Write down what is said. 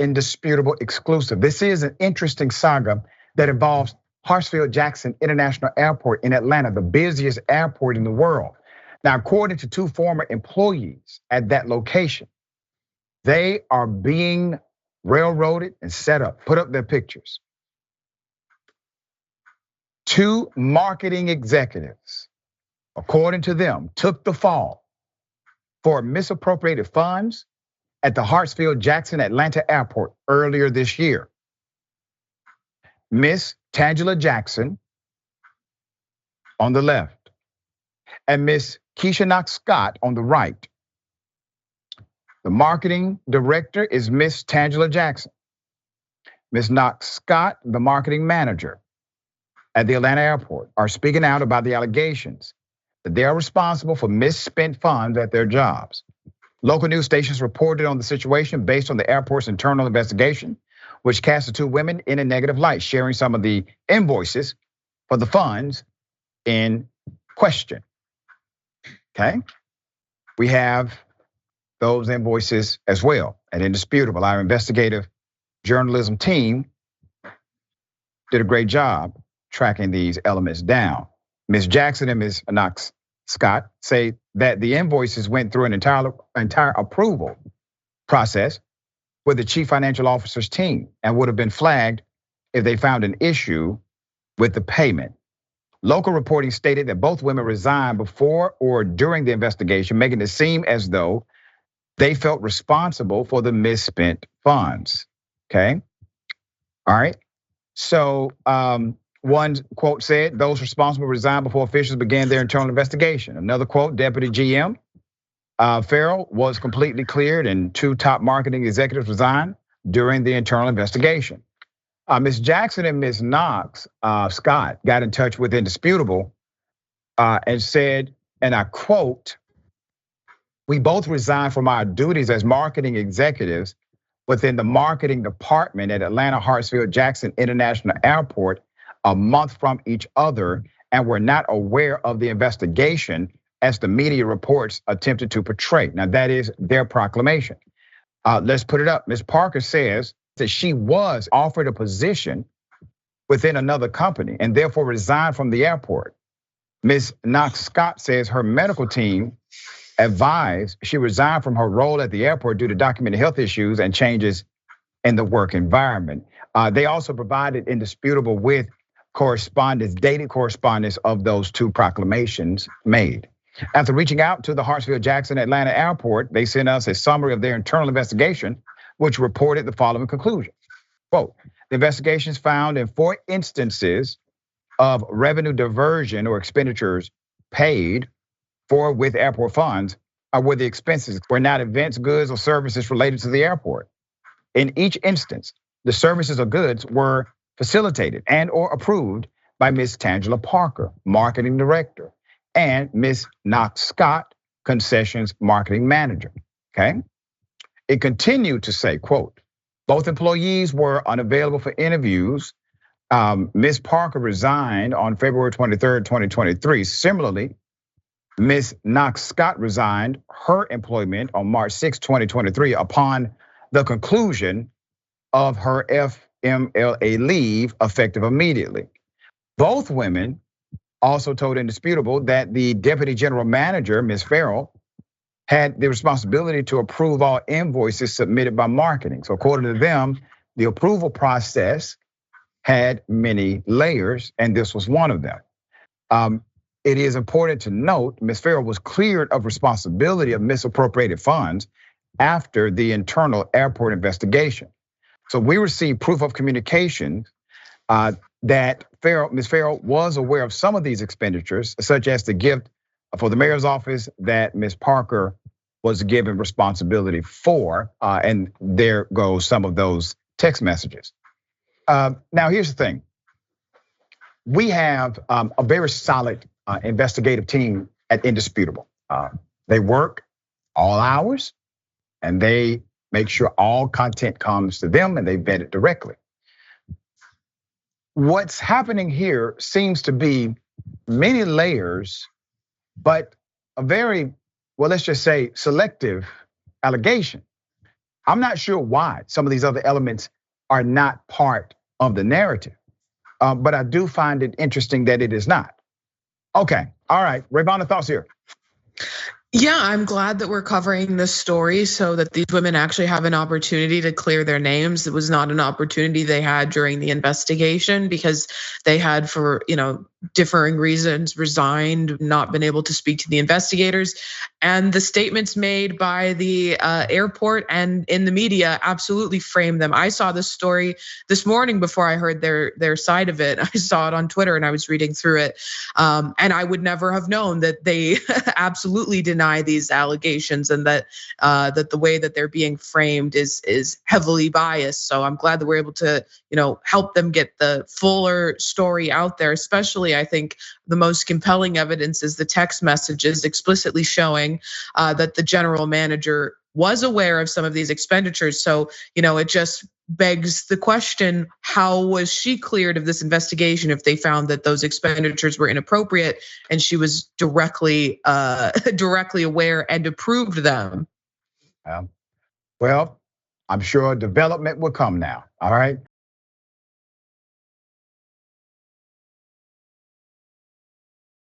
Indisputable exclusive. This is an interesting saga that involves Hartsfield-Jackson International Airport in Atlanta, the busiest airport in the world. Now, according to two former employees at that location, they are being railroaded and set up. Put up their pictures. Two marketing executives, according to them, took the fall for misappropriated funds at the Hartsfield-Jackson Atlanta Airport earlier this year. Miss Tangela Jackson on the left and Miss Keisha Knox Scott on the right. The marketing director is Miss Tangela Jackson. Miss Knox Scott, the marketing manager at the Atlanta airport, are speaking out about the allegations that they are responsible for misspent funds at their jobs. Local news stations reported on the situation based on the airport's internal investigation, which cast the two women in a negative light, sharing some of the invoices for the funds in question. Okay, we have those invoices as well at Indisputable. Our investigative journalism team did a great job tracking these elements down. Ms. Jackson and Ms. Knox Scott say that the invoices went through an entire approval process with the chief financial officer's team and would have been flagged if they found an issue with the payment. Local reporting stated that both women resigned before or during the investigation, making it seem as though they felt responsible for the misspent funds. Okay, all right. So one quote said, those responsible resigned before officials began their internal investigation. Another quote, Deputy GM Farrell was completely cleared and two top marketing executives resigned during the internal investigation. Ms. Jackson and Ms. Knox Scott got in touch with Indisputable and said, and I quote, "We both resigned from our duties as marketing executives within the marketing department at Atlanta Hartsfield-Jackson International Airport a month from each other and were not aware of the investigation as the media reports attempted to portray." Now that is their proclamation. Let's put it up. Ms. Parker says that she was offered a position within another company and therefore resigned from the airport. Ms. Knox Scott says her medical team advised she resigned from her role at the airport due to documented health issues and changes in the work environment. They also provided Indisputable with correspondence, dated correspondence of those two proclamations made. After reaching out to the Hartsfield-Jackson Atlanta Airport, they sent us a summary of their internal investigation, which reported the following conclusion. Quote, the investigations found in 4 instances of revenue diversion or expenditures paid for with airport funds where the expenses were not events, goods, or services related to the airport. In each instance, the services or goods were facilitated and or approved by Ms. Tangela Parker, marketing director, and Ms. Knox Scott, concessions marketing manager, okay? It continued to say, quote, both employees were unavailable for interviews. Ms. Parker resigned on February 23rd, 2023. Similarly, Ms. Knox Scott resigned her employment on March 6, 2023 upon the conclusion of her FMLA leave effective immediately. Both women also told Indisputable that the deputy general manager, Ms. Farrell, had the responsibility to approve all invoices submitted by marketing. So according to them, the approval process had many layers and this was one of them. It is important to note Ms. Farrell was cleared of responsibility of misappropriated funds after the internal airport investigation. So we received proof of communication that Ms. Farrell was aware of some of these expenditures, such as the gift for the mayor's office that Ms. Parker was given responsibility for, and there goes some of those text messages. Now here's the thing. We have a very solid investigative team at Indisputable. They work all hours and they make sure all content comes to them and they vet it directly. What's happening here seems to be many layers, but a very, well, let's just say selective allegation. I'm not sure why some of these other elements are not part of the narrative, but I do find it interesting that it is not. Okay, all right, Rayyvana, thoughts here? Yeah, I'm glad that we're covering this story so that these women actually have an opportunity to clear their names. It was not an opportunity they had during the investigation because they had, for differing reasons, resigned, not been able to speak to the investigators. And the statements made by the airport and in the media absolutely framed them. I saw this story this morning before I heard their side of it. I saw it on Twitter and I was reading through it. And I would never have known that they absolutely deny these allegations and that the way that they're being framed is heavily biased. So I'm glad that we're able to help them get the fuller story out there. Especially, I think the most compelling evidence is the text messages explicitly showing that the general manager was aware of some of these expenditures. So it just begs the question, how was she cleared of this investigation if they found that those expenditures were inappropriate and she was directly aware and approved them? Well, I'm sure development will come now, all right?